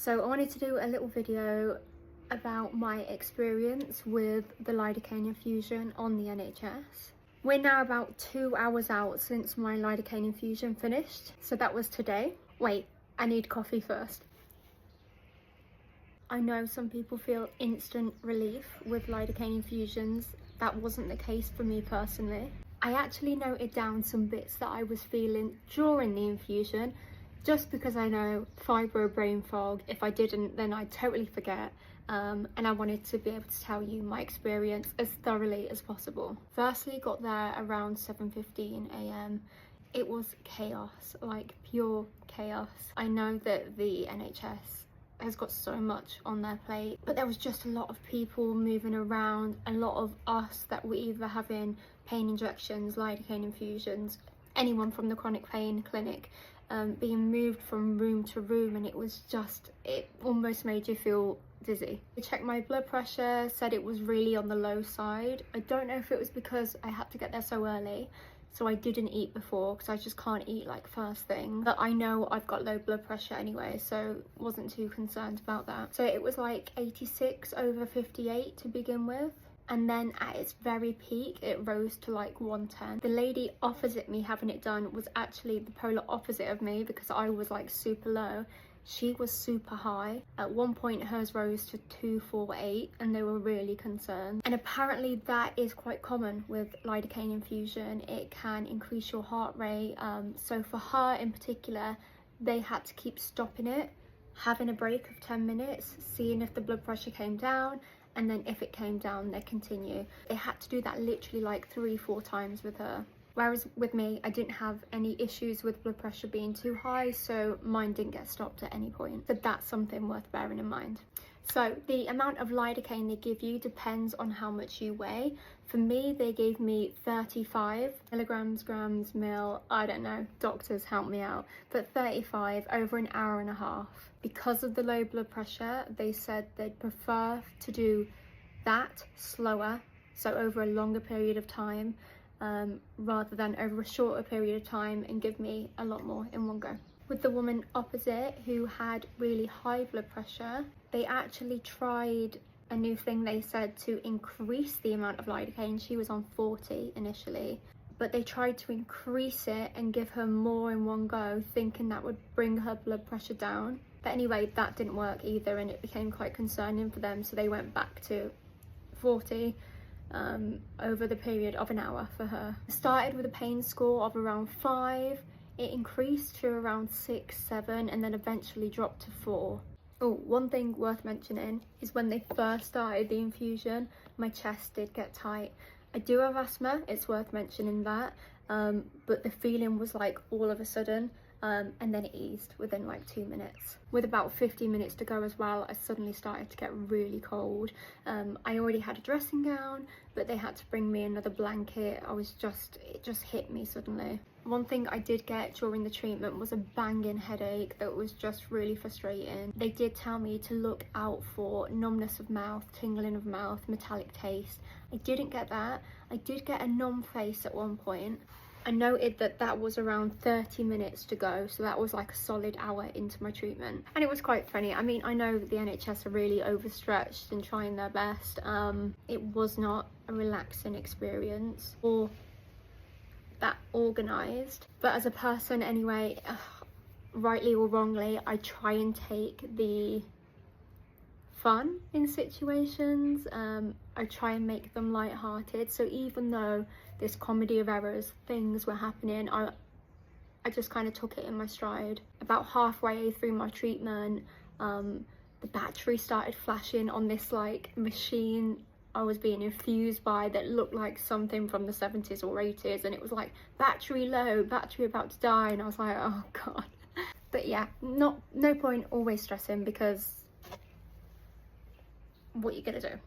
So I wanted to do a little video about my experience with the Lidocaine infusion on the NHS. We're now about 2 hours out since my Lidocaine infusion finished, so that was today. Wait, I need coffee first. I know some people feel instant relief with Lidocaine infusions. That wasn't the case for me personally. I actually noted down some bits that I was feeling during the infusion, just because I know fibro brain fog. If I didn't, then I'd totally forget. And I wanted to be able to tell you my experience as thoroughly as possible. Firstly, got there around 7:15 a.m. It was chaos, like pure chaos. I know that the NHS has got so much on their plate, but there was just a lot of people moving around, a lot of us that were either having pain injections, lidocaine infusions, anyone from the chronic pain clinic, being moved from room to room, and it almost made you feel dizzy. I checked my blood pressure, said it was really on the low side. I don't know if it was because I had to get there so early, so I didn't eat before, because I just can't eat like first thing. But I know I've got low blood pressure anyway, so wasn't too concerned about that. So it was like 86/58 to begin with. And then at its very peak, it rose to like 110. The lady opposite me having it done was actually the polar opposite of me, because I was like super low. She was super high. At one point hers rose to 248 and they were really concerned. And apparently that is quite common with lidocaine infusion. It can increase your heart rate. So for her in particular, they had to keep stopping it, having a break of 10 minutes, seeing if the blood pressure came down, and then if it came down, they continue. They had to do that literally like 3-4 times with her. Whereas with me, I didn't have any issues with blood pressure being too high, so mine didn't get stopped at any point. But that's something worth bearing in mind. So the amount of lidocaine they give you depends on how much you weigh. For me, they gave me 35 milligrams, grams, mil, I don't know, doctors help me out, but 35 over an hour and a half. Because of the low blood pressure, they said they'd prefer to do that slower, so over a longer period of time, rather than over a shorter period of time and give me a lot more in one go. With the woman opposite who had really high blood pressure, they actually tried a new thing. They said to increase the amount of lidocaine. She was on 40 initially, but they tried to increase it and give her more in one go, thinking that would bring her blood pressure down. But anyway, that didn't work either, and it became quite concerning for them, so they went back to 40 over the period of an hour for her. It started with a pain score of around 5, it increased to around 6, 7, and then eventually dropped to 4. Oh, one thing worth mentioning is when they first started the infusion, my chest did get tight. I do have asthma, it's worth mentioning that, but the feeling was like all of a sudden, and then it eased within like 2 minutes. With about 15 minutes to go as well, I suddenly started to get really cold. I already had a dressing gown, but they had to bring me another blanket. It just hit me suddenly. One thing I did get during the treatment was a banging headache that was just really frustrating. They did tell me to look out for numbness of mouth, tingling of mouth, metallic taste. I didn't get that. I did get a numb face at one point. I noted that that was around 30 minutes to go, so that was like a solid hour into my treatment. And it was quite funny. I mean, I know the NHS are really overstretched and trying their best. It was not a relaxing experience or that organised. But as a person anyway, rightly or wrongly, I try and take the fun in situations. I try and make them light-hearted, so even though this comedy of errors things were happening, I just kind of took it in my stride. About halfway through my treatment, the battery started flashing on this like machine I was being infused by that looked like something from the 70s or 80s, and it was like battery low, battery about to die, and I was like, oh god. But yeah, no point always stressing, because what you gonna do?